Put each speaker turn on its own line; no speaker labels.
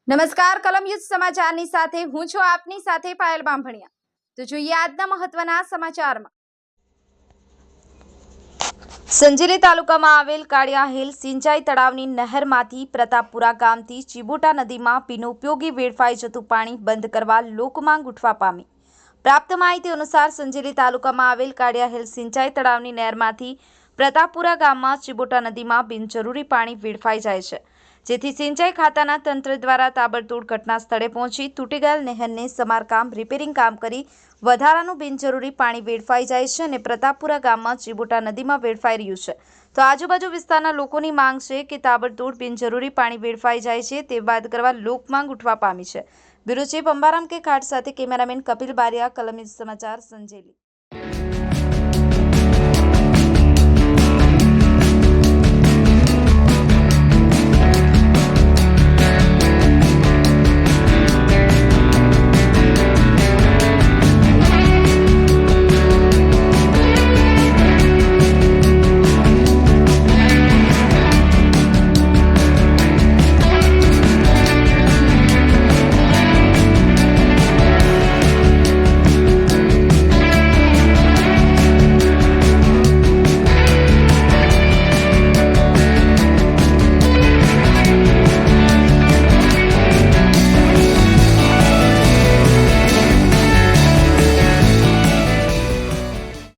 નમસ્કાર કલમ યુદ્ધ સમાચારની સાથે હું છું આપની સાથે પાયલ બામભણિયા। તો જોઈએ આજના મહત્વના સમાચારમાં। સંજેલી તાલુકામાં આવેલ કાળિયા હિલ સિંચાઈ તળાવની નહેરમાંથી પ્રતાપપુરા ગામથી ચીબોટા નદીમાં બિનઉપયોગી વેડફાઈ જતું પાણી બંધ કરવા લોકમાંગ ઉઠવા પામી। પ્રાપ્ત માહિતી અનુસાર સંજેલી તાલુકામાં આવેલ કાળિયા હિલ સિંચાઈ તળાવની નહેરમાંથી પ્રતાપપુરા ગામમાં ચીબોટા નદીમાં બિનજરૂરી પાણી વેડફાઈ જાય છે, જેથી સિંચાઈ ખાતાના તંત્ર દ્વારા તાબડતોડ ઘટના સ્થળે પહોંચી તૂટી ગયેલ નહેરને સમારકામ રિપેરિંગ કામ કરી વધારાનું બિનજરૂરી પાણી વેડફાઈ જાય છે અને પ્રતાપપુરા ગામમાં ચીબોટા નદીમાં વેડફાઈ રહ્યું છે। તો આજુબાજુ વિસ્તારના લોકોની માંગ છે કે તાબડતોડ બિનજરૂરી પાણી વેડફાઈ જાય છે તે બાદ કરવા લોકમાંગ ઉઠવા પામી છે। બ્યુરો ચીફ અંબારામ કે ખાટ સાથે કેમેરામેન કપિલ બારિયા, કલમ યુદ્ધ સમાચાર, સંજેલી।